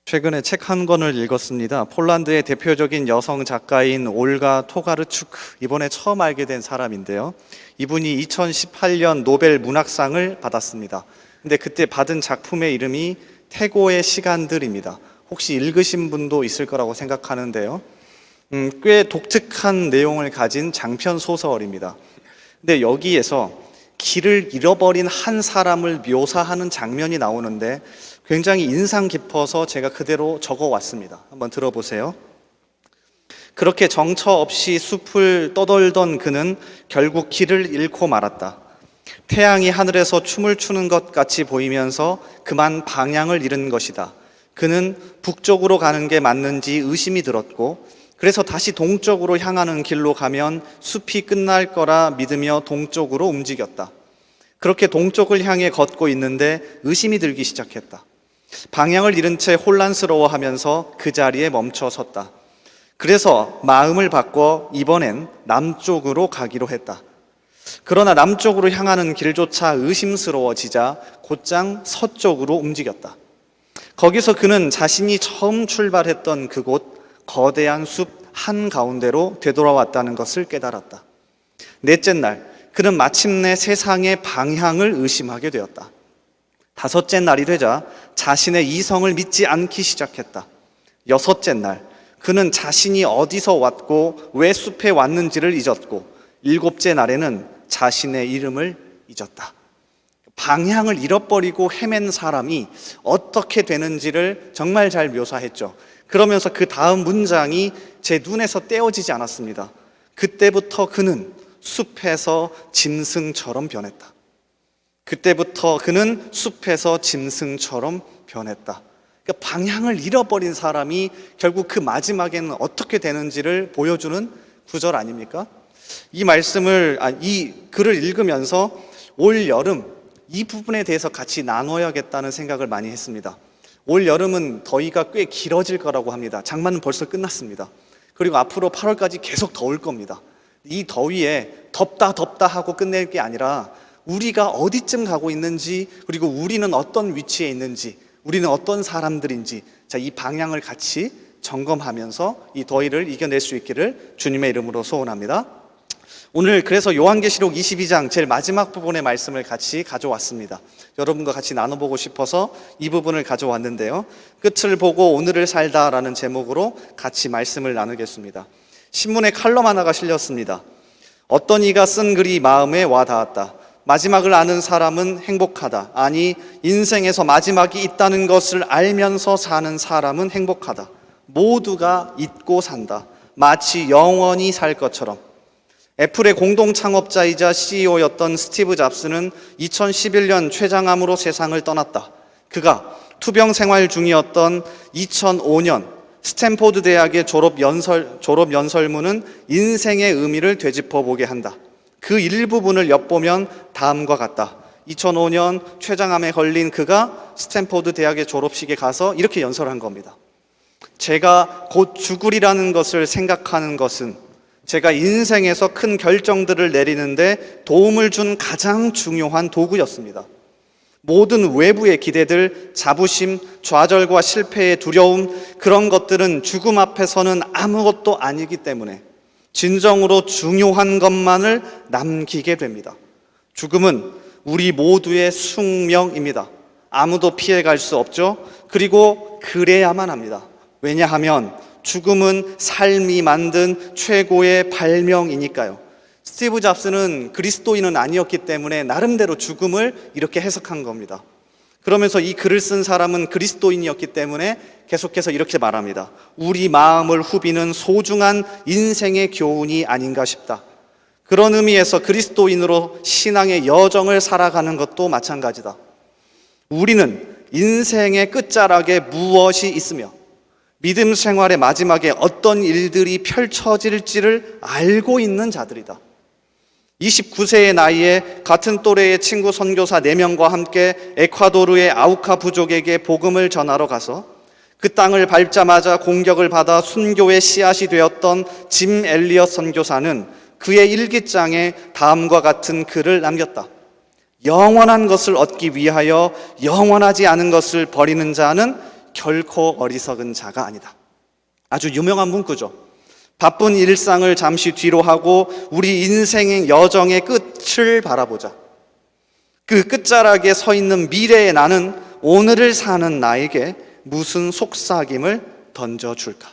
최근에 책 한 권을 읽었습니다. 폴란드의 대표적인 여성 작가인 올가 토가르추크, 이번에 처음 알게 된 사람인데요. 이분이 2018년 노벨 문학상을 받았습니다. 근데 그때 받은 작품의 이름이 태고의 시간들입니다. 혹시 읽으신 분도 있을 거라고 생각하는데요. 꽤 독특한 내용을 가진 장편 소설입니다. 근데 여기에서 길을 잃어버린 한 사람을 묘사하는 장면이 나오는데 굉장히 인상 깊어서 제가 그대로 적어왔습니다. 한번 들어보세요. 그렇게 정처 없이 숲을 떠돌던 그는 결국 길을 잃고 말았다. 태양이 하늘에서 춤을 추는 것 같이 보이면서 그만 방향을 잃은 것이다. 그는 북쪽으로 가는 게 맞는지 의심이 들었고, 그래서 다시 동쪽으로 향하는 길로 가면 숲이 끝날 거라 믿으며 동쪽으로 움직였다. 그렇게 동쪽을 향해 걷고 있는데 의심이 들기 시작했다. 방향을 잃은 채 혼란스러워하면서 그 자리에 멈춰 섰다. 그래서 마음을 바꿔 이번엔 남쪽으로 가기로 했다. 그러나 남쪽으로 향하는 길조차 의심스러워지자 곧장 서쪽으로 움직였다. 거기서 그는 자신이 처음 출발했던 그곳 거대한 숲 한가운데로 되돌아왔다는 것을 깨달았다. 넷째 날, 그는 마침내 세상의 방향을 의심하게 되었다. 다섯째 날이 되자 자신의 이성을 믿지 않기 시작했다. 여섯째 날, 그는 자신이 어디서 왔고 왜 숲에 왔는지를 잊었고, 일곱째 날에는 자신의 이름을 잊었다. 방향을 잃어버리고 헤맨 사람이 어떻게 되는지를 정말 잘 묘사했죠. 그러면서 그 다음 문장이 제 눈에서 떼어지지 않았습니다. 그때부터 그는 숲에서 짐승처럼 변했다. 그때부터 그는 숲에서 짐승처럼 변했다. 그러니까 방향을 잃어버린 사람이 결국 그 마지막에는 어떻게 되는지를 보여주는 구절 아닙니까? 이 글을 읽으면서 올 여름 이 부분에 대해서 같이 나눠야겠다는 생각을 많이 했습니다. 올 여름은 더위가 꽤 길어질 거라고 합니다. 장마는 벌써 끝났습니다. 그리고 앞으로 8월까지 계속 더울 겁니다. 이 더위에 덥다 하고 끝낼 게 아니라 우리가 어디쯤 가고 있는지, 그리고 우리는 어떤 위치에 있는지, 우리는 어떤 사람들인지, 이 방향을 같이 점검하면서 이 더위를 이겨낼 수 있기를 주님의 이름으로 소원합니다. 오늘 그래서 요한계시록 22장 제일 마지막 부분의 말씀을 같이 가져왔습니다. 여러분과 같이 나눠보고 싶어서 이 부분을 가져왔는데요. 끝을 보고 오늘을 살다라는 제목으로 같이 말씀을 나누겠습니다. 신문에 칼럼 하나가 실렸습니다. 어떤 이가 쓴 글이 마음에 와 닿았다. 마지막을 아는 사람은 행복하다. 아니, 인생에서 마지막이 있다는 것을 알면서 사는 사람은 행복하다. 모두가 잊고 산다. 마치 영원히 살 것처럼. 애플의 공동 창업자이자 CEO였던 스티브 잡스는 2011년 췌장암으로 세상을 떠났다. 그가 투병 생활 중이었던 2005년 스탠포드 대학의 졸업 연설문은 인생의 의미를 되짚어보게 한다. 그 일부분을 엿보면 다음과 같다. 2005년 췌장암에 걸린 그가 스탠포드 대학의 졸업식에 가서 이렇게 연설한 겁니다. 제가 곧 죽으리라는 것을 생각하는 것은 제가 인생에서 큰 결정들을 내리는데 도움을 준 가장 중요한 도구였습니다. 모든 외부의 기대들, 자부심, 좌절과 실패의 두려움, 그런 것들은 죽음 앞에서는 아무것도 아니기 때문에 진정으로 중요한 것만을 남기게 됩니다. 죽음은 우리 모두의 숙명입니다. 아무도 피해갈 수 없죠. 그리고 그래야만 합니다. 왜냐하면 죽음은 삶이 만든 최고의 발명이니까요. 스티브 잡스는 그리스도인은 아니었기 때문에 나름대로 죽음을 이렇게 해석한 겁니다. 그러면서 이 글을 쓴 사람은 그리스도인이었기 때문에 계속해서 이렇게 말합니다. 우리 마음을 후비는 소중한 인생의 교훈이 아닌가 싶다. 그런 의미에서 그리스도인으로 신앙의 여정을 살아가는 것도 마찬가지다. 우리는 인생의 끝자락에 무엇이 있으며 믿음 생활의 마지막에 어떤 일들이 펼쳐질지를 알고 있는 자들이다. 29세의 나이에 같은 또래의 친구 선교사 4명과 함께 에콰도르의 아우카 부족에게 복음을 전하러 가서 그 땅을 밟자마자 공격을 받아 순교의 씨앗이 되었던 짐 엘리엇 선교사는 그의 일기장에 다음과 같은 글을 남겼다. 영원한 것을 얻기 위하여 영원하지 않은 것을 버리는 자는 결코 어리석은 자가 아니다. 아주 유명한 문구죠. 바쁜 일상을 잠시 뒤로 하고 우리 인생의 여정의 끝을 바라보자. 그 끝자락에 서 있는 미래의 나는 오늘을 사는 나에게 무슨 속삭임을 던져줄까?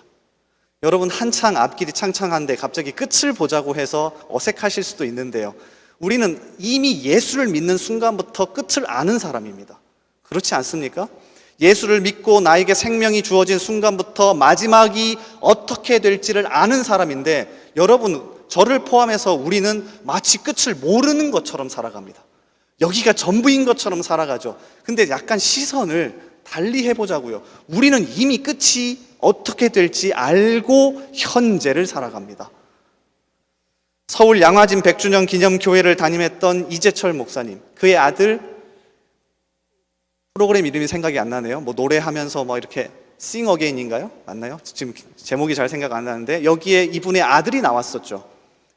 여러분, 한창 앞길이 창창한데 갑자기 끝을 보자고 해서 어색하실 수도 있는데요, 우리는 이미 예수를 믿는 순간부터 끝을 아는 사람입니다. 그렇지 않습니까? 예수를 믿고 나에게 생명이 주어진 순간부터 마지막이 어떻게 될지를 아는 사람인데, 여러분, 저를 포함해서 우리는 마치 끝을 모르는 것처럼 살아갑니다. 여기가 전부인 것처럼 살아가죠. 근데 약간 시선을 달리 해보자고요. 우리는 이미 끝이 어떻게 될지 알고 현재를 살아갑니다. 서울 양화진 100주년 기념교회를 담임했던 이재철 목사님, 그의 아들, 프로그램 이름이 생각이 안 나네요. 뭐 노래하면서 이렇게 Sing Again인가요? 맞나요? 지금 제목이 잘 생각 안 나는데 여기에 이분의 아들이 나왔었죠.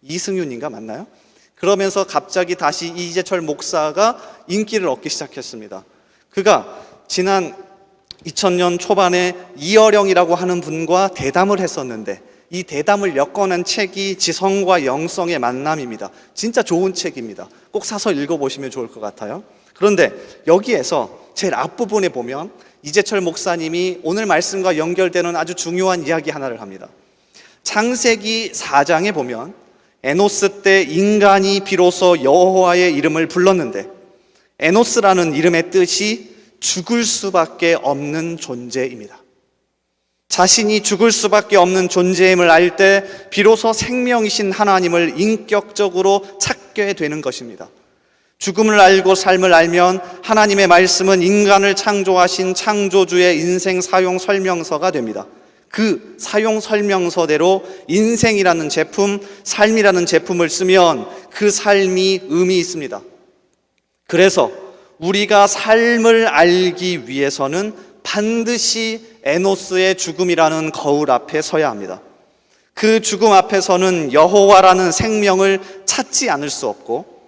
이승윤인가 맞나요? 그러면서 갑자기 다시 이재철 목사가 인기를 얻기 시작했습니다. 그가 지난 2000년 초반에 이어령이라고 하는 분과 대담을 했었는데, 이 대담을 엮어낸 책이 지성과 영성의 만남입니다. 진짜 좋은 책입니다. 꼭 사서 읽어보시면 좋을 것 같아요. 그런데 여기에서 제일 앞부분에 보면 이재철 목사님이 오늘 말씀과 연결되는 아주 중요한 이야기 하나를 합니다. 창세기 4장에 보면 에노스 때 인간이 비로소 여호와의 이름을 불렀는데, 에노스라는 이름의 뜻이 죽을 수밖에 없는 존재입니다. 자신이 죽을 수밖에 없는 존재임을 알 때 비로소 생명이신 하나님을 인격적으로 찾게 되는 것입니다. 죽음을 알고 삶을 알면 하나님의 말씀은 인간을 창조하신 창조주의 인생 사용 설명서가 됩니다. 그 사용 설명서대로 인생이라는 제품, 삶이라는 제품을 쓰면 그 삶이 의미 있습니다. 그래서 우리가 삶을 알기 위해서는 반드시 에노스의 죽음이라는 거울 앞에 서야 합니다. 그 죽음 앞에서는 여호와라는 생명을 찾지 않을 수 없고,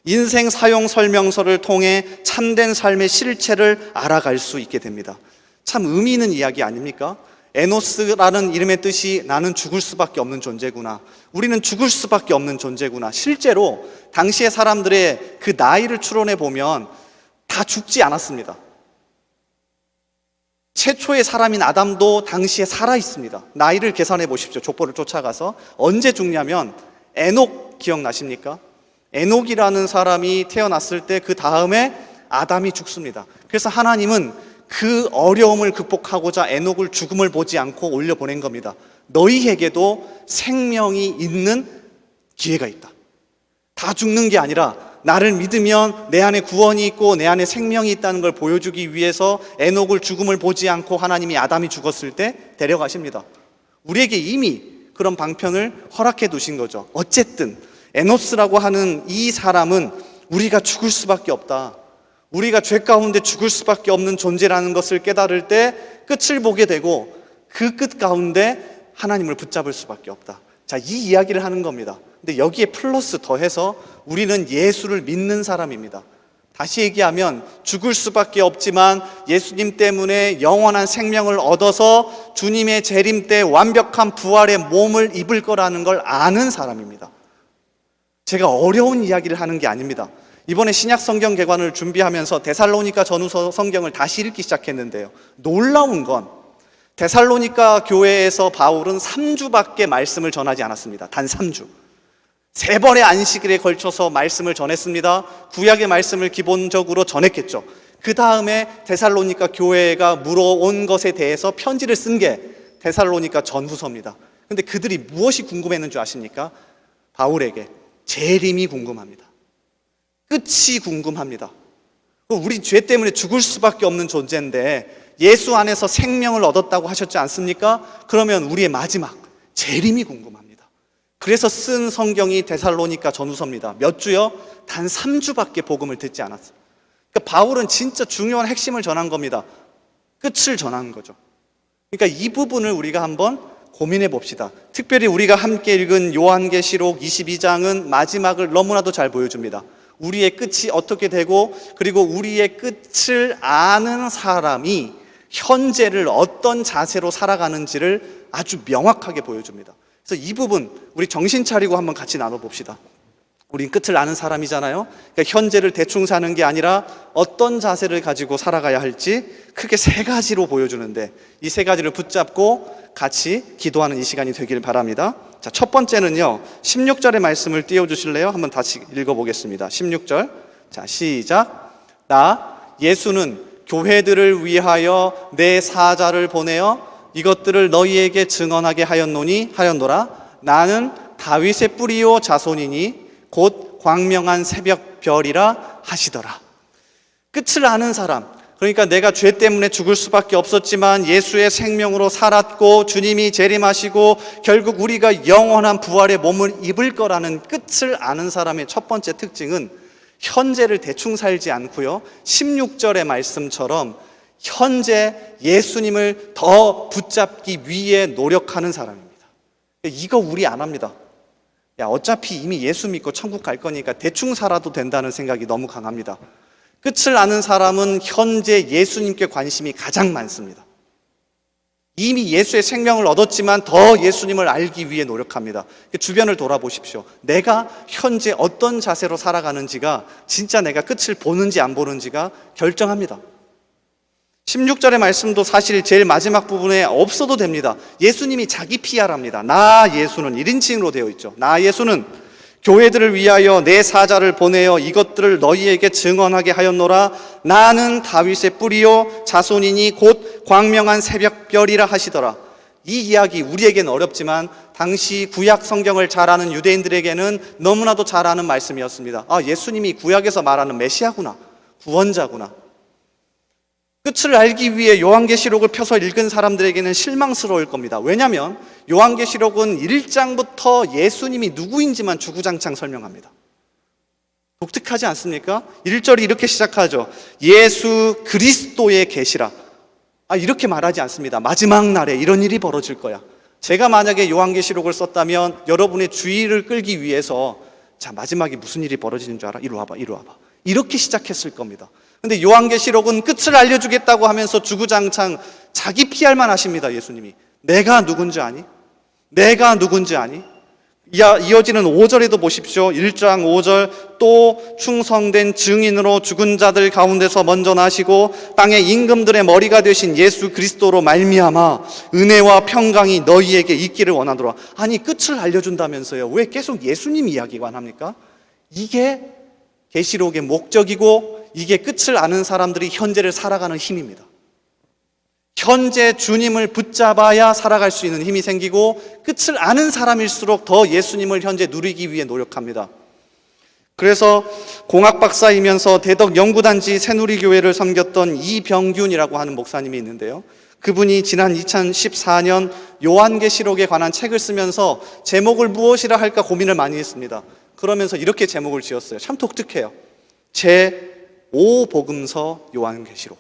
인생 사용 설명서를 통해 참된 삶의 실체를 알아갈 수 있게 됩니다. 참 의미 있는 이야기 아닙니까? 에노스라는 이름의 뜻이 나는 죽을 수밖에 없는 존재구나, 우리는 죽을 수밖에 없는 존재구나. 실제로 당시의 사람들의 그 나이를 추론해 보면 다 죽지 않았습니다. 최초의 사람인 아담도 당시에 살아 있습니다. 나이를 계산해 보십시오. 족보를 쫓아가서. 언제 죽냐면 에녹 기억나십니까? 에녹이라는 사람이 태어났을 때 그 다음에 아담이 죽습니다. 그래서 하나님은 그 어려움을 극복하고자 에녹을 죽음을 보지 않고 올려보낸 겁니다. 너희에게도 생명이 있는 기회가 있다. 다 죽는 게 아니라 나를 믿으면 내 안에 구원이 있고 내 안에 생명이 있다는 걸 보여주기 위해서 에녹을 죽음을 보지 않고 하나님이 아담이 죽었을 때 데려가십니다. 우리에게 이미 그런 방편을 허락해 두신 거죠. 어쨌든 에노스라고 하는 이 사람은 우리가 죽을 수밖에 없다, 우리가 죄 가운데 죽을 수밖에 없는 존재라는 것을 깨달을 때 끝을 보게 되고, 그 끝 가운데 하나님을 붙잡을 수밖에 없다. 자, 이 이야기를 하는 겁니다. 근데 여기에 플러스 더해서 우리는 예수를 믿는 사람입니다. 다시 얘기하면 죽을 수밖에 없지만 예수님 때문에 영원한 생명을 얻어서 주님의 재림 때 완벽한 부활의 몸을 입을 거라는 걸 아는 사람입니다. 제가 어려운 이야기를 하는 게 아닙니다. 이번에 신약 성경 개관을 준비하면서 데살로니가 전후서 성경을 다시 읽기 시작했는데요, 놀라운 건 데살로니가 교회에서 바울은 3주밖에 말씀을 전하지 않았습니다. 단 3주. 3번의 안식일에 걸쳐서 말씀을 전했습니다. 구약의 말씀을 기본적으로 전했겠죠. 그 다음에 데살로니가 교회가 물어온 것에 대해서 편지를 쓴 게 데살로니가 전후서입니다. 근데 그들이 무엇이 궁금했는 줄 아십니까? 바울에게 재림이 궁금합니다. 끝이 궁금합니다. 우리 죄 때문에 죽을 수밖에 없는 존재인데 예수 안에서 생명을 얻었다고 하셨지 않습니까? 그러면 우리의 마지막 재림이 궁금합니다. 그래서 쓴 성경이 데살로니가 전후서입니다. 몇 주요? 단 3주밖에 복음을 듣지 않았어요. 그러니까 바울은 진짜 중요한 핵심을 전한 겁니다. 끝을 전한 거죠. 그러니까 이 부분을 우리가 한번 고민해 봅시다. 특별히 우리가 함께 읽은 요한계시록 22장은 마지막을 너무나도 잘 보여줍니다. 우리의 끝이 어떻게 되고, 그리고 우리의 끝을 아는 사람이 현재를 어떤 자세로 살아가는지를 아주 명확하게 보여줍니다. 그래서 이 부분 우리 정신 차리고 한번 같이 나눠봅시다. 우린 끝을 아는 사람이잖아요. 그러니까 현재를 대충 사는 게 아니라 어떤 자세를 가지고 살아가야 할지 크게 세 가지로 보여주는데, 이 세 가지를 붙잡고 같이 기도하는 이 시간이 되길 바랍니다. 자, 첫 번째는요, 16절의 말씀을 띄워주실래요? 한번 다시 읽어보겠습니다. 16절. 자, 시작. 나 예수는 교회들을 위하여 내 사자를 보내어 이것들을 너희에게 증언하게 하였노라. 나는 다윗의 뿌리요 자손이니 곧 광명한 새벽별이라 하시더라. 끝을 아는 사람, 그러니까 내가 죄 때문에 죽을 수밖에 없었지만 예수의 생명으로 살았고 주님이 재림하시고 결국 우리가 영원한 부활의 몸을 입을 거라는 끝을 아는 사람의 첫 번째 특징은 현재를 대충 살지 않고요, 16절의 말씀처럼 현재 예수님을 더 붙잡기 위해 노력하는 사람입니다. 이거 우리 안 합니다. 야, 어차피 이미 예수 믿고 천국 갈 거니까 대충 살아도 된다는 생각이 너무 강합니다. 끝을 아는 사람은 현재 예수님께 관심이 가장 많습니다. 이미 예수의 생명을 얻었지만 더 예수님을 알기 위해 노력합니다. 주변을 돌아보십시오. 내가 현재 어떤 자세로 살아가는지가 진짜 내가 끝을 보는지 안 보는지가 결정합니다. 16절의 말씀도 사실 제일 마지막 부분에 없어도 됩니다. 예수님이 자기 PR합니다. 나 예수는 1인칭으로 되어 있죠. 나 예수는 교회들을 위하여 내 사자를 보내어 이것들을 너희에게 증언하게 하였노라. 나는 다윗의 뿌리요 자손이니 곧 광명한 새벽별이라 하시더라. 이 이야기 우리에게는 어렵지만 당시 구약 성경을 잘 아는 유대인들에게는 너무나도 잘 아는 말씀이었습니다. 아, 예수님이 구약에서 말하는 메시아구나, 구원자구나. 끝을 알기 위해 요한계시록을 펴서 읽은 사람들에게는 실망스러울 겁니다. 왜냐하면 요한계시록은 1장부터 예수님이 누구인지만 주구장창 설명합니다. 독특하지 않습니까? 1절이 이렇게 시작하죠. 예수 그리스도의 계시라. 이렇게 말하지 않습니다. 마지막 날에 이런 일이 벌어질 거야. 제가 만약에 요한계시록을 썼다면 여러분의 주의를 끌기 위해서, 자, 마지막에 무슨 일이 벌어지는 줄 알아? 이리 와봐. 이렇게 시작했을 겁니다. 근데 요한계시록은 끝을 알려주겠다고 하면서 주구장창 자기 PR만 하십니다. 예수님이. 내가 누군지 아니? 이어지는 5절에도 보십시오. 1장 5절. 또 충성된 증인으로 죽은 자들 가운데서 먼저 나시고 땅의 임금들의 머리가 되신 예수 그리스도로 말미암아 은혜와 평강이 너희에게 있기를 원하노라. 아니, 끝을 알려준다면서요. 왜 계속 예수님 이야기만 합니까? 이게 계시록의 목적이고 이게 끝을 아는 사람들이 현재를 살아가는 힘입니다. 현재 주님을 붙잡아야 살아갈 수 있는 힘이 생기고 끝을 아는 사람일수록 더 예수님을 현재 누리기 위해 노력합니다. 그래서 공학 박사이면서 대덕 연구단지 새누리교회를 섬겼던 이병균이라고 하는 목사님이 있는데요. 그분이 지난 2014년 요한계시록에 관한 책을 쓰면서 제목을 무엇이라 할까 고민을 많이 했습니다. 그러면서 이렇게 제목을 지었어요. 참 독특해요. 제5복음서 요한계시록.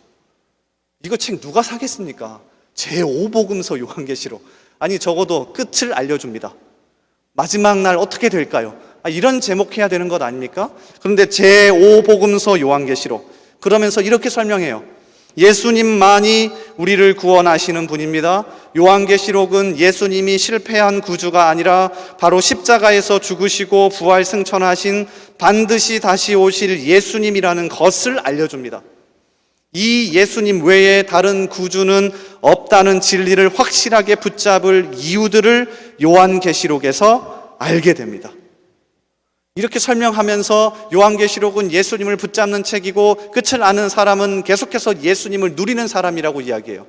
이거 책 누가 사겠습니까? 제5복음서 요한계시록. 아니, 적어도 끝을 알려줍니다. 마지막 날 어떻게 될까요? 이런 제목 해야 되는 것 아닙니까? 그런데 제5복음서 요한계시록. 그러면서 이렇게 설명해요. 예수님만이 우리를 구원하시는 분입니다. 요한계시록은 예수님이 실패한 구주가 아니라 바로 십자가에서 죽으시고 부활 승천하신 반드시 다시 오실 예수님이라는 것을 알려줍니다. 이 예수님 외에 다른 구주는 없다는 진리를 확실하게 붙잡을 이유들을 요한계시록에서 알게 됩니다. 이렇게 설명하면서 요한계시록은 예수님을 붙잡는 책이고 끝을 아는 사람은 계속해서 예수님을 누리는 사람이라고 이야기해요.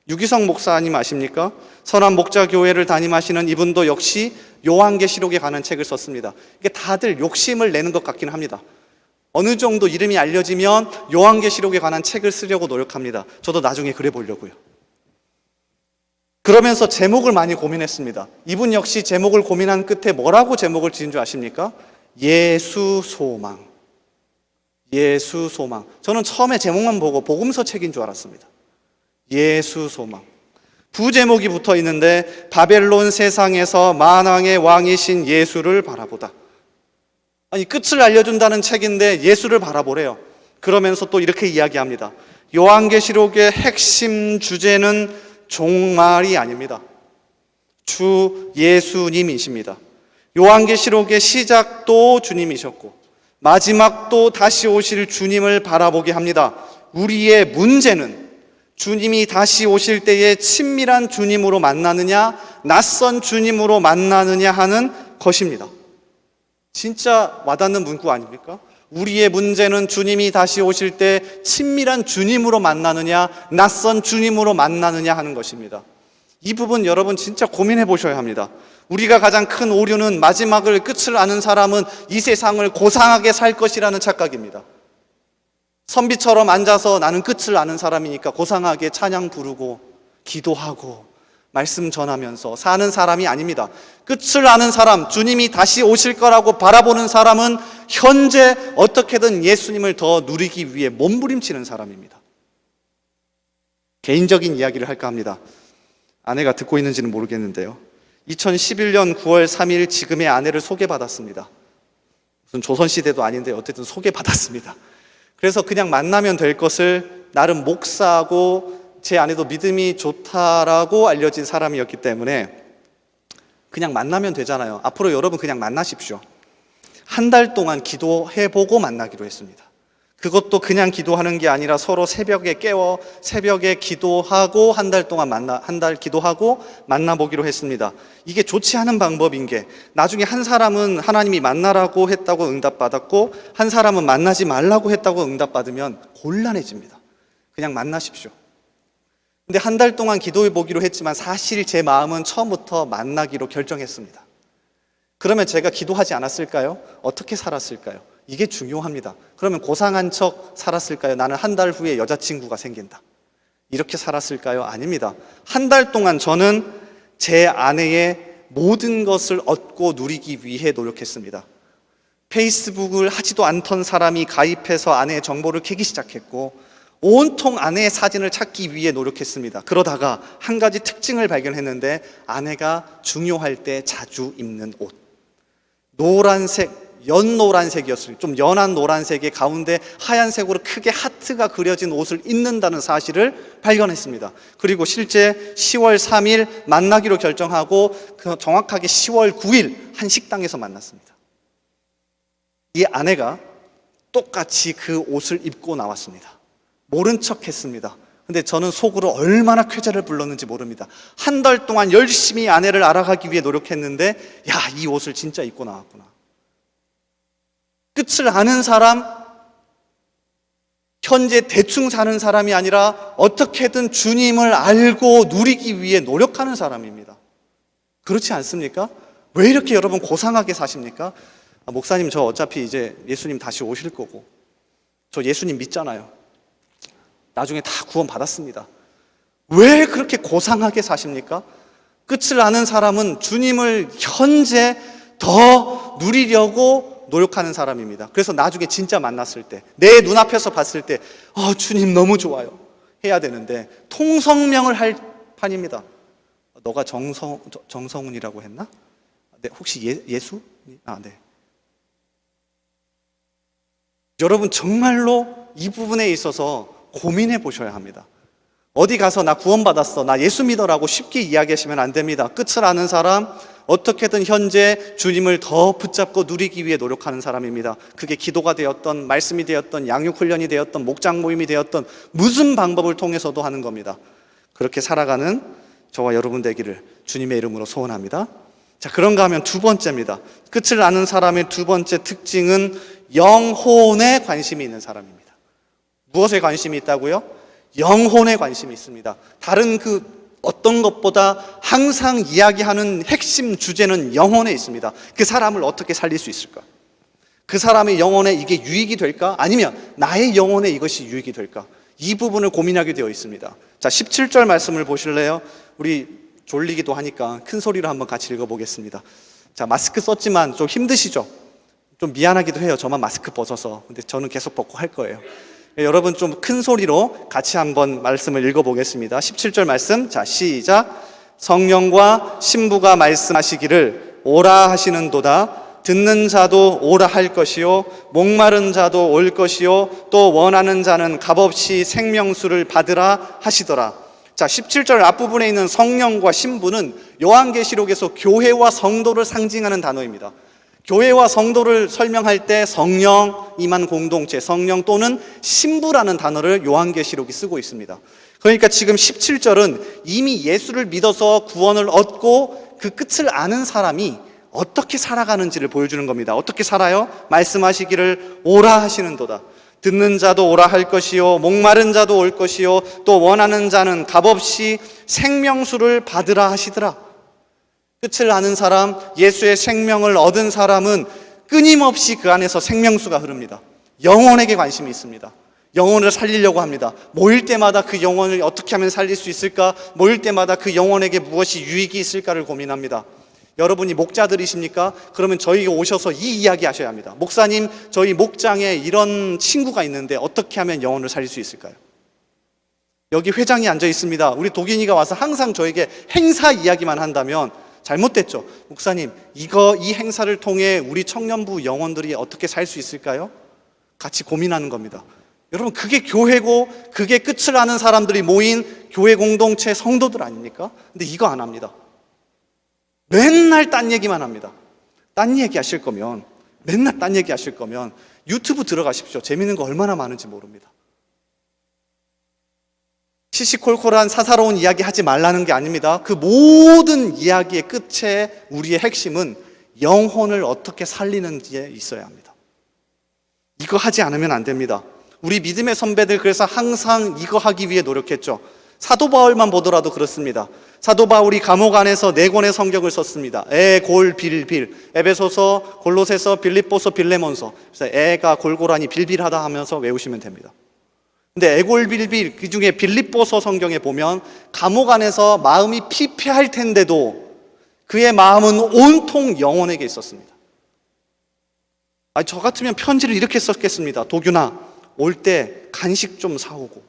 유기성 목사님 아십니까? 선한목자교회를 담임하시는 이분도 역시 요한계시록에 관한 책을 썼습니다. 이게 다들 욕심을 내는 것 같긴 합니다. 어느 정도 이름이 알려지면 요한계시록에 관한 책을 쓰려고 노력합니다. 저도 나중에 그래 보려고요. 그러면서 제목을 많이 고민했습니다. 이분 역시 제목을 고민한 끝에 뭐라고 제목을 지은 줄 아십니까? 예수 소망. 예수 소망. 저는 처음에 제목만 보고 복음서 책인 줄 알았습니다. 예수 소망. 부제목이 붙어 있는데 바벨론 세상에서 만왕의 왕이신 예수를 바라보다. 아니, 끝을 알려준다는 책인데 예수를 바라보래요. 그러면서 또 이렇게 이야기합니다. 요한계시록의 핵심 주제는 종말이 아닙니다. 주 예수님이십니다. 요한계시록의 시작도 주님이셨고 마지막도 다시 오실 주님을 바라보게 합니다. 우리의 문제는 주님이 다시 오실 때에 친밀한 주님으로 만나느냐, 낯선 주님으로 만나느냐 하는 것입니다. 진짜 와닿는 문구 아닙니까? 우리의 문제는 주님이 다시 오실 때 친밀한 주님으로 만나느냐, 낯선 주님으로 만나느냐 하는 것입니다. 이 부분 여러분 진짜 고민해 보셔야 합니다. 우리가 가장 큰 오류는 마지막을, 끝을 아는 사람은 이 세상을 고상하게 살 것이라는 착각입니다. 선비처럼 앉아서 나는 끝을 아는 사람이니까 고상하게 찬양 부르고 기도하고 말씀 전하면서 사는 사람이 아닙니다. 끝을 아는 사람, 주님이 다시 오실 거라고 바라보는 사람은 현재 어떻게든 예수님을 더 누리기 위해 몸부림치는 사람입니다. 개인적인 이야기를 할까 합니다. 아내가 듣고 있는지는 모르겠는데요. 2011년 9월 3일 지금의 아내를 소개받았습니다. 무슨 조선시대도 아닌데 어쨌든 소개받았습니다. 그래서 그냥 만나면 될 것을 나름 목사하고 제 아내도 믿음이 좋다라고 알려진 사람이었기 때문에 그냥 만나면 되잖아요. 앞으로 여러분 그냥 만나십시오. 한 달 동안 기도해보고 만나기로 했습니다. 그것도 그냥 기도하는 게 아니라 서로 새벽에 깨워 새벽에 기도하고 한 달 동안 한 달 기도하고 만나보기로 했습니다. 이게 좋지 않은 방법인 게 나중에 한 사람은 하나님이 만나라고 했다고 응답받았고 한 사람은 만나지 말라고 했다고 응답받으면 곤란해집니다. 그냥 만나십시오. 근데 한 달 동안 기도해 보기로 했지만 사실 제 마음은 처음부터 만나기로 결정했습니다. 그러면 제가 기도하지 않았을까요? 어떻게 살았을까요? 이게 중요합니다. 그러면 고상한 척 살았을까요? 나는 한 달 후에 여자친구가 생긴다. 이렇게 살았을까요? 아닙니다. 한 달 동안 저는 제 아내의 모든 것을 얻고 누리기 위해 노력했습니다. 페이스북을 하지도 않던 사람이 가입해서 아내의 정보를 캐기 시작했고 온통 아내의 사진을 찾기 위해 노력했습니다. 그러다가 한 가지 특징을 발견했는데 아내가 중요할 때 자주 입는 옷. 노란색, 연노란색이었어요. 좀 연한 노란색의 가운데 하얀색으로 크게 하트가 그려진 옷을 입는다는 사실을 발견했습니다. 그리고 실제 10월 3일 만나기로 결정하고 정확하게 10월 9일 한 식당에서 만났습니다. 이 아내가 똑같이 그 옷을 입고 나왔습니다. 모른 척 했습니다. 근데 저는 속으로 얼마나 쾌재를 불렀는지 모릅니다. 한 달 동안 열심히 아내를 알아가기 위해 노력했는데 야, 이 옷을 진짜 입고 나왔구나. 끝을 아는 사람, 현재 대충 사는 사람이 아니라 어떻게든 주님을 알고 누리기 위해 노력하는 사람입니다. 그렇지 않습니까? 왜 이렇게 여러분 고상하게 사십니까? 목사님, 저 어차피 이제 예수님 다시 오실 거고 저 예수님 믿잖아요. 나중에 다 구원 받았습니다. 왜 그렇게 고상하게 사십니까? 끝을 아는 사람은 주님을 현재 더 누리려고 노력하는 사람입니다. 그래서 나중에 진짜 만났을 때, 내 눈앞에서 봤을 때 주님 너무 좋아요 해야 되는데 통성명을 할 판입니다. 너가 정성훈이라고 했나? 네, 혹시 예수? 네. 여러분 정말로 이 부분에 있어서 고민해 보셔야 합니다. 어디 가서 나 구원받았어, 나 예수 믿어라고 쉽게 이야기하시면 안 됩니다. 끝을 아는 사람, 어떻게든 현재 주님을 더 붙잡고 누리기 위해 노력하는 사람입니다. 그게 기도가 되었던, 말씀이 되었던, 양육훈련이 되었던, 목장 모임이 되었던 무슨 방법을 통해서도 하는 겁니다. 그렇게 살아가는 저와 여러분 되기를 주님의 이름으로 소원합니다. 자, 그런가 하면 두 번째입니다. 끝을 아는 사람의 두 번째 특징은 영혼에 관심이 있는 사람입니다. 무엇에 관심이 있다고요? 영혼에 관심이 있습니다. 다른 어떤 것보다 항상 이야기하는 핵심 주제는 영혼에 있습니다. 그 사람을 어떻게 살릴 수 있을까? 그 사람의 영혼에 이게 유익이 될까? 아니면 나의 영혼에 이것이 유익이 될까? 이 부분을 고민하게 되어 있습니다. 자, 17절 말씀을 보실래요? 우리 졸리기도 하니까 큰 소리로 한번 같이 읽어보겠습니다. 자, 마스크 썼지만 좀 힘드시죠? 좀 미안하기도 해요. 저만 마스크 벗어서. 근데 저는 계속 벗고 할 거예요. 여러분 좀 큰 소리로 같이 한번 말씀을 읽어보겠습니다. 17절 말씀, 자, 시작. 성령과 신부가 말씀하시기를 오라 하시는도다. 듣는 자도 오라 할 것이요 목마른 자도 올 것이요 또 원하는 자는 값없이 생명수를 받으라 하시더라. 자, 17절 앞부분에 있는 성령과 신부는 요한계시록에서 교회와 성도를 상징하는 단어입니다. 교회와 성도를 설명할 때 성령, 임한 공동체, 성령 또는 신부라는 단어를 요한계시록이 쓰고 있습니다. 그러니까 지금 17절은 이미 예수를 믿어서 구원을 얻고 그 끝을 아는 사람이 어떻게 살아가는지를 보여주는 겁니다. 어떻게 살아요? 말씀하시기를 오라 하시는도다. 듣는 자도 오라 할 것이요 목마른 자도 올 것이요 또 원하는 자는 값없이 생명수를 받으라 하시더라. 끝을 아는 사람, 예수의 생명을 얻은 사람은 끊임없이 그 안에서 생명수가 흐릅니다. 영혼에게 관심이 있습니다. 영혼을 살리려고 합니다. 모일 때마다 그 영혼을 어떻게 하면 살릴 수 있을까? 모일 때마다 그 영혼에게 무엇이 유익이 있을까를 고민합니다. 여러분이 목자들이십니까? 그러면 저희가 오셔서 이 이야기 하셔야 합니다. 목사님, 저희 목장에 이런 친구가 있는데 어떻게 하면 영혼을 살릴 수 있을까요? 여기 회장이 앉아 있습니다. 우리 도균이가 와서 항상 저에게 행사 이야기만 한다면 잘못됐죠. 목사님, 이 행사를 통해 우리 청년부 영혼들이 어떻게 살 수 있을까요? 같이 고민하는 겁니다. 여러분, 그게 교회고 그게 끝을 아는 사람들이 모인 교회 공동체 성도들 아닙니까? 근데 이거 안 합니다. 맨날 딴 얘기만 합니다. 딴 얘기 하실 거면, 맨날 딴 얘기 하실 거면 유튜브 들어가십시오. 재밌는 거 얼마나 많은지 모릅니다. 시시콜콜한 사사로운 이야기 하지 말라는 게 아닙니다. 그 모든 이야기의 끝에 우리의 핵심은 영혼을 어떻게 살리는지에 있어야 합니다. 이거 하지 않으면 안 됩니다. 우리 믿음의 선배들 그래서 항상 이거 하기 위해 노력했죠. 사도 바울만 보더라도 그렇습니다. 사도 바울이 감옥 안에서 4권의 성경을 썼습니다. 에, 골, 빌, 빌. 에베소서, 골로새서, 빌립보서, 빌레몬서. 그래서 에가 골고라니 빌빌하다 하면서 외우시면 됩니다. 근데 에골빌빌, 그 중에 빌립보서 성경에 보면 감옥 안에서 마음이 피폐할 텐데도 그의 마음은 온통 영혼에게 있었습니다. 저 같으면 편지를 이렇게 썼겠습니다. 도균아, 올 때 간식 좀 사오고,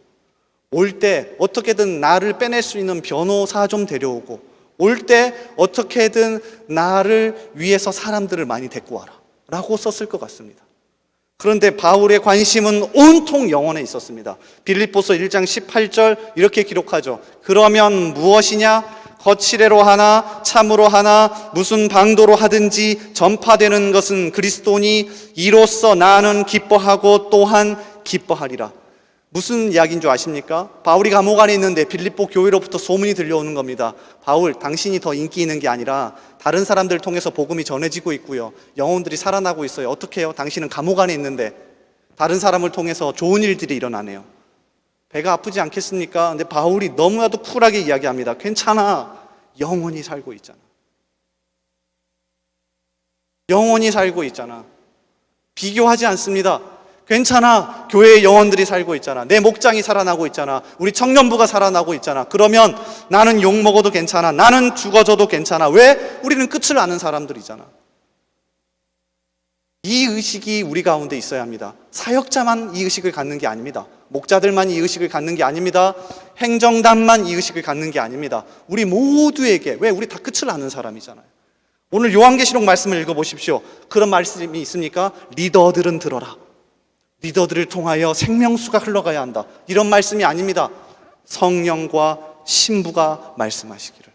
올 때 어떻게든 나를 빼낼 수 있는 변호사 좀 데려오고, 올 때 어떻게든 나를 위해서 사람들을 많이 데리고 와라 라고 썼을 것 같습니다. 그런데 바울의 관심은 온통 영혼에 있었습니다. 빌립보서 1장 18절 이렇게 기록하죠. 그러면 무엇이냐? 거칠애로 하나 참으로 하나 무슨 방도로 하든지 전파되는 것은 그리스도니 이로써 나는 기뻐하고 또한 기뻐하리라. 무슨 이야기인 줄 아십니까? 바울이 감옥 안에 있는데 빌립보 교회로부터 소문이 들려오는 겁니다. 바울, 당신이 더 인기 있는 게 아니라 다른 사람들을 통해서 복음이 전해지고 있고요. 영혼들이 살아나고 있어요. 어떻게 해요? 당신은 감옥 안에 있는데 다른 사람을 통해서 좋은 일들이 일어나네요. 배가 아프지 않겠습니까? 근데 바울이 너무나도 쿨하게 이야기합니다. 괜찮아. 영혼이 살고 있잖아. 영혼이 살고 있잖아. 비교하지 않습니다. 괜찮아. 교회의 영혼들이 살고 있잖아. 내 목장이 살아나고 있잖아. 우리 청년부가 살아나고 있잖아. 그러면 나는 욕먹어도 괜찮아. 나는 죽어져도 괜찮아. 왜? 우리는 끝을 아는 사람들이잖아. 이 의식이 우리 가운데 있어야 합니다. 사역자만 이 의식을 갖는 게 아닙니다. 목자들만 이 의식을 갖는 게 아닙니다. 행정단만 이 의식을 갖는 게 아닙니다. 우리 모두에게, 왜? 우리 다 끝을 아는 사람이잖아요. 오늘 요한계시록 말씀을 읽어보십시오. 그런 말씀이 있습니까? 리더들은 들어라. 리더들을 통하여 생명수가 흘러가야 한다. 이런 말씀이 아닙니다. 성령과 신부가 말씀하시기를.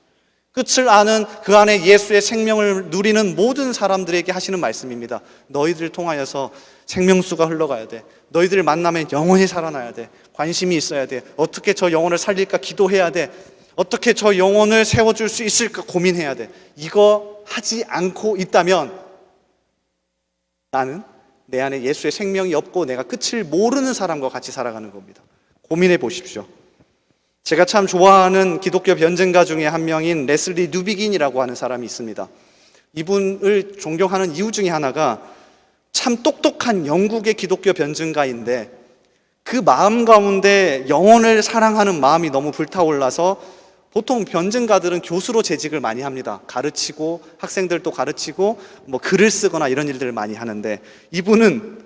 끝을 아는 그 안에 예수의 생명을 누리는 모든 사람들에게 하시는 말씀입니다. 너희들을 통하여서 생명수가 흘러가야 돼. 너희들을 만나면 영혼이 살아나야 돼. 관심이 있어야 돼. 어떻게 저 영혼을 살릴까 기도해야 돼. 어떻게 저 영혼을 세워줄 수 있을까 고민해야 돼. 이거 하지 않고 있다면 나는 내 안에 예수의 생명이 없고 내가 끝을 모르는 사람과 같이 살아가는 겁니다. 고민해 보십시오. 제가 참 좋아하는 기독교 변증가 중에 한 명인 레슬리 뉴비긴이라고 하는 사람이 있습니다. 이분을 존경하는 이유 중에 하나가 참 똑똑한 영국의 기독교 변증가인데 그 마음 가운데 영혼을 사랑하는 마음이 너무 불타올라서 보통 변증가들은 교수로 재직을 많이 합니다. 가르치고 학생들도 가르치고 글을 쓰거나 이런 일들을 많이 하는데 이분은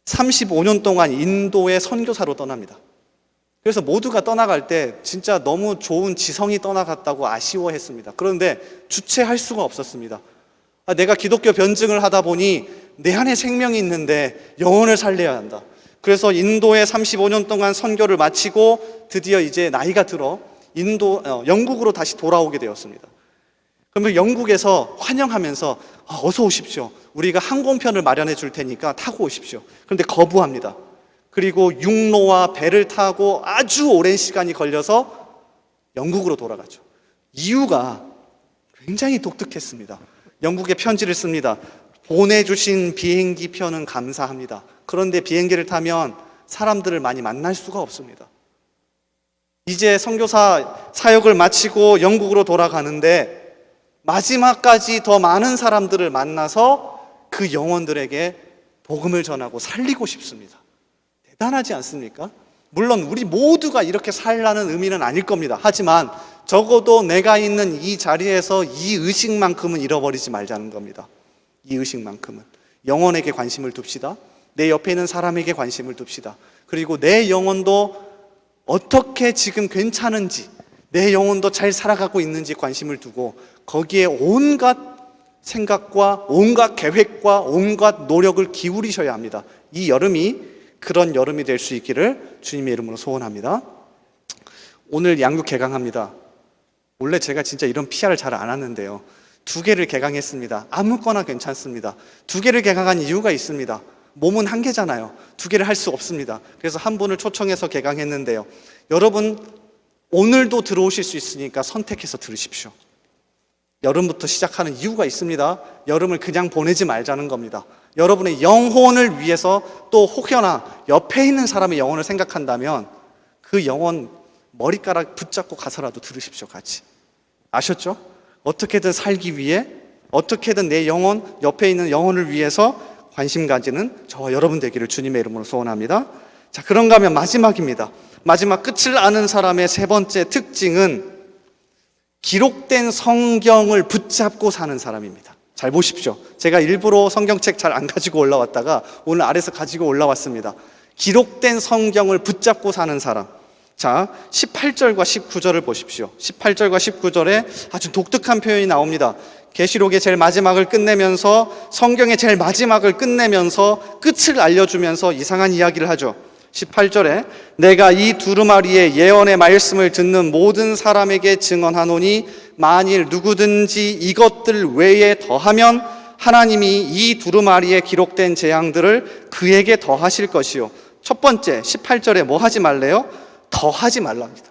35년 동안 인도의 선교사로 떠납니다. 그래서 모두가 떠나갈 때 진짜 너무 좋은 지성이 떠나갔다고 아쉬워했습니다. 그런데 주체할 수가 없었습니다. 내가 기독교 변증을 하다 보니 내 안에 생명이 있는데 영혼을 살려야 한다. 그래서 인도에 35년 동안 선교를 마치고 드디어 이제 나이가 들어 영국으로 다시 돌아오게 되었습니다. 그러면 영국에서 환영하면서 어서 오십시오. 우리가 항공편을 마련해 줄 테니까 타고 오십시오. 그런데 거부합니다. 그리고 육로와 배를 타고 아주 오랜 시간이 걸려서 영국으로 돌아가죠. 이유가 굉장히 독특했습니다. 영국에 편지를 씁니다. 보내주신 비행기 표는 감사합니다. 그런데 비행기를 타면 사람들을 많이 만날 수가 없습니다. 이제 선교사 사역을 마치고 영국으로 돌아가는데 마지막까지 더 많은 사람들을 만나서 그 영혼들에게 복음을 전하고 살리고 싶습니다. 대단하지 않습니까? 물론 우리 모두가 이렇게 살라는 의미는 아닐 겁니다. 하지만 적어도 내가 있는 이 자리에서 이 의식만큼은 잃어버리지 말자는 겁니다. 이 의식만큼은 영혼에게 관심을 둡시다. 내 옆에 있는 사람에게 관심을 둡시다. 그리고 내 영혼도 어떻게 지금 괜찮은지, 내 영혼도 잘 살아가고 있는지 관심을 두고 거기에 온갖 생각과 온갖 계획과 온갖 노력을 기울이셔야 합니다. 이 여름이 그런 여름이 될 수 있기를 주님의 이름으로 소원합니다. 오늘 양육 개강합니다. 원래 제가 진짜 이런 PR을 잘 안 하는데요. 2개를 개강했습니다. 아무거나 괜찮습니다. 2개를 개강한 이유가 있습니다. 몸은 한 개잖아요. 2개를 할 수 없습니다. 그래서 한 분을 초청해서 개강했는데요. 여러분 오늘도 들어오실 수 있으니까 선택해서 들으십시오. 여름부터 시작하는 이유가 있습니다. 여름을 그냥 보내지 말자는 겁니다. 여러분의 영혼을 위해서 또 혹여나 옆에 있는 사람의 영혼을 생각한다면 그 영혼 머리카락 붙잡고 가서라도 들으십시오. 같이. 아셨죠? 어떻게든 살기 위해, 어떻게든 내 영혼, 옆에 있는 영혼을 위해서 관심 가지는 저와 여러분 되기를 주님의 이름으로 소원합니다. 자, 그런가 하면 마지막입니다. 마지막 끝을 아는 사람의 3번째 특징은 기록된 성경을 붙잡고 사는 사람입니다. 잘 보십시오. 제가 일부러 성경책 잘 안 가지고 올라왔다가 오늘 아래서 가지고 올라왔습니다. 기록된 성경을 붙잡고 사는 사람. 자, 18절과 19절을 보십시오. 18절과 19절에 아주 독특한 표현이 나옵니다. 계시록의 제일 마지막을 끝내면서, 성경의 제일 마지막을 끝내면서 끝을 알려주면서 이상한 이야기를 하죠. 18절에 내가 이 두루마리의 예언의 말씀을 듣는 모든 사람에게 증언하노니 만일 누구든지 이것들 외에 더하면 하나님이 이 두루마리에 기록된 재앙들을 그에게 더하실 것이요. 첫 번째 18절에 뭐 하지 말래요? 더하지 말랍니다.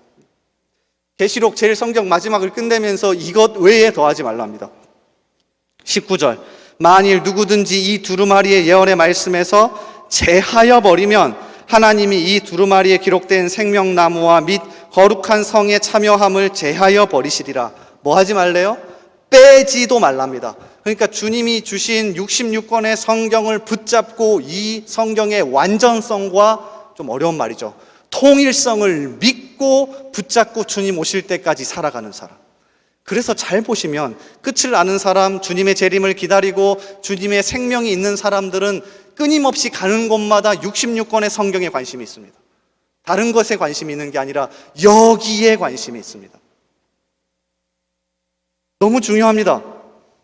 계시록 제일 성경 마지막을 끝내면서 이것 외에 더하지 말랍니다. 19절 만일 누구든지 이 두루마리의 예언의 말씀에서 제하여 버리면 하나님이 이 두루마리에 기록된 생명나무와 및 거룩한 성에 참여함을 제하여 버리시리라. 뭐 하지 말래요? 빼지도 말랍니다. 그러니까 주님이 주신 66권의 성경을 붙잡고 이 성경의 완전성과, 좀 어려운 말이죠, 통일성을 믿고 붙잡고 주님 오실 때까지 살아가는 사람. 그래서 잘 보시면 끝을 아는 사람, 주님의 재림을 기다리고 주님의 생명이 있는 사람들은 끊임없이 가는 곳마다 66권의 성경에 관심이 있습니다. 다른 것에 관심이 있는 게 아니라 여기에 관심이 있습니다. 너무 중요합니다.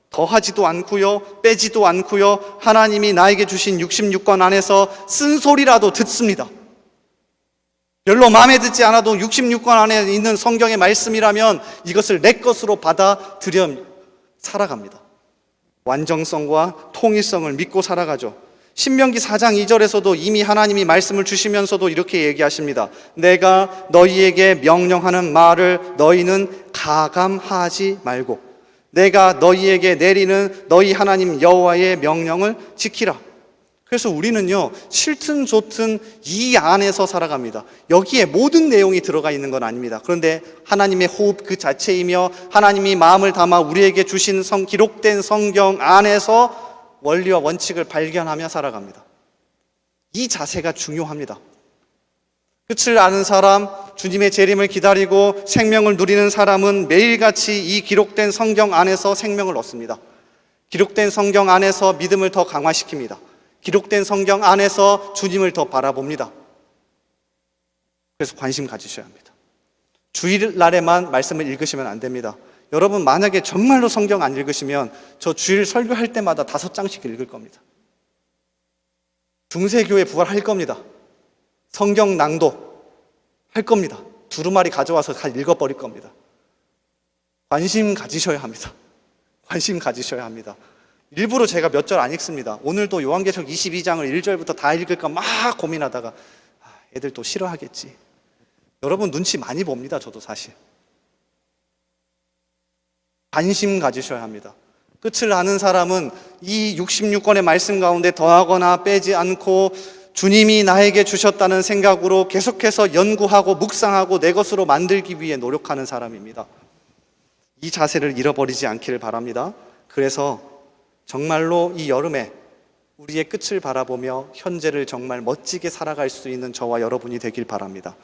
더하지도 않고요, 빼지도 않고요, 하나님이 나에게 주신 66권 안에서 쓴소리라도 듣습니다. 별로 마음에 듣지 않아도 66권 안에 있는 성경의 말씀이라면 이것을 내 것으로 받아들여 살아갑니다. 완전성과 통일성을 믿고 살아가죠. 신명기 4장 2절에서도 이미 하나님이 말씀을 주시면서도 이렇게 얘기하십니다. 내가 너희에게 명령하는 말을 너희는 가감하지 말고 내가 너희에게 내리는 너희 하나님 여호와의 명령을 지키라. 그래서 우리는요, 싫든 좋든 이 안에서 살아갑니다. 여기에 모든 내용이 들어가 있는 건 아닙니다. 그런데 하나님의 호흡 그 자체이며 하나님이 마음을 담아 우리에게 주신 기록된 성경 안에서 원리와 원칙을 발견하며 살아갑니다. 이 자세가 중요합니다. 끝을 아는 사람, 주님의 재림을 기다리고 생명을 누리는 사람은 매일같이 이 기록된 성경 안에서 생명을 얻습니다. 기록된 성경 안에서 믿음을 더 강화시킵니다. 기록된 성경 안에서 주님을 더 바라봅니다. 그래서 관심 가지셔야 합니다. 주일날에만 말씀을 읽으시면 안 됩니다. 여러분 만약에 정말로 성경 안 읽으시면 저 주일 설교할 때마다 5장씩 읽을 겁니다. 중세교회 부활할 겁니다. 성경 낭독 할 겁니다. 두루마리 가져와서 다 읽어버릴 겁니다. 관심 가지셔야 합니다. 관심 가지셔야 합니다. 일부러 제가 몇 절 안 읽습니다. 오늘도 요한계시록 22장을 1절부터 다 읽을까 막 고민하다가 애들 또 싫어하겠지. 여러분 눈치 많이 봅니다. 저도 사실. 관심 가지셔야 합니다. 끝을 아는 사람은 이 66권의 말씀 가운데 더하거나 빼지 않고 주님이 나에게 주셨다는 생각으로 계속해서 연구하고 묵상하고 내 것으로 만들기 위해 노력하는 사람입니다. 이 자세를 잃어버리지 않기를 바랍니다. 그래서 정말로 이 여름에 우리의 끝을 바라보며 현재를 정말 멋지게 살아갈 수 있는 저와 여러분이 되길 바랍니다.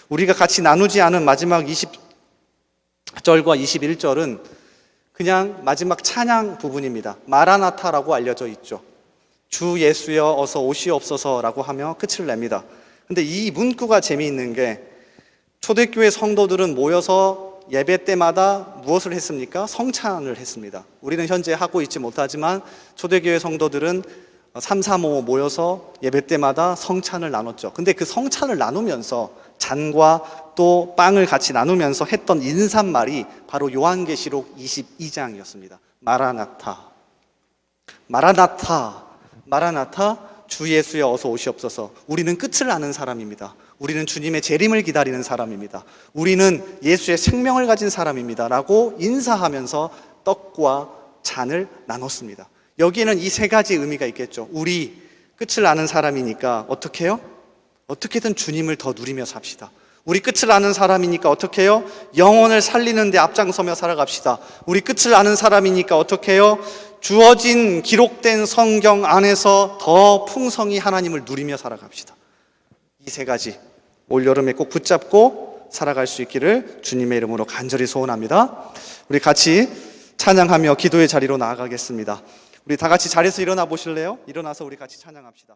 우리가 같이 나누지 않은 마지막 20절과 21절은 그냥 마지막 찬양 부분입니다. 마라나타라고 알려져 있죠. 주 예수여 어서 오시옵소서라고 하며 끝을 냅니다. 근데 이 문구가 재미있는 게 초대교회 성도들은 모여서 예배 때마다 무엇을 했습니까? 성찬을 했습니다. 우리는 현재 하고 있지 못하지만 초대교회 성도들은 3, 3, 5 모여서 예배 때마다 성찬을 나눴죠. 근데 그 성찬을 나누면서 잔과 또 빵을 같이 나누면서 했던 인사말이 바로 요한계시록 22장이었습니다. 마라나타, 마라나타, 마라나타, 주 예수여 어서 오시옵소서. 우리는 끝을 아는 사람입니다. 우리는 주님의 재림을 기다리는 사람입니다. 우리는 예수의 생명을 가진 사람입니다. 라고 인사하면서 떡과 잔을 나눴습니다. 여기에는 이 세 가지 의미가 있겠죠. 우리 끝을 아는 사람이니까 어떻게 해요? 어떻게든 주님을 더 누리며 삽시다. 우리 끝을 아는 사람이니까 어떻게 해요? 영혼을 살리는 데 앞장서며 살아갑시다. 우리 끝을 아는 사람이니까 어떻게 해요? 주어진 기록된 성경 안에서 더 풍성히 하나님을 누리며 살아갑시다. 이 세 가지 올여름에 꼭 붙잡고 살아갈 수 있기를 주님의 이름으로 간절히 소원합니다. 우리 같이 찬양하며 기도의 자리로 나아가겠습니다. 우리 다 같이 자리에서 일어나 보실래요? 일어나서 우리 같이 찬양합시다.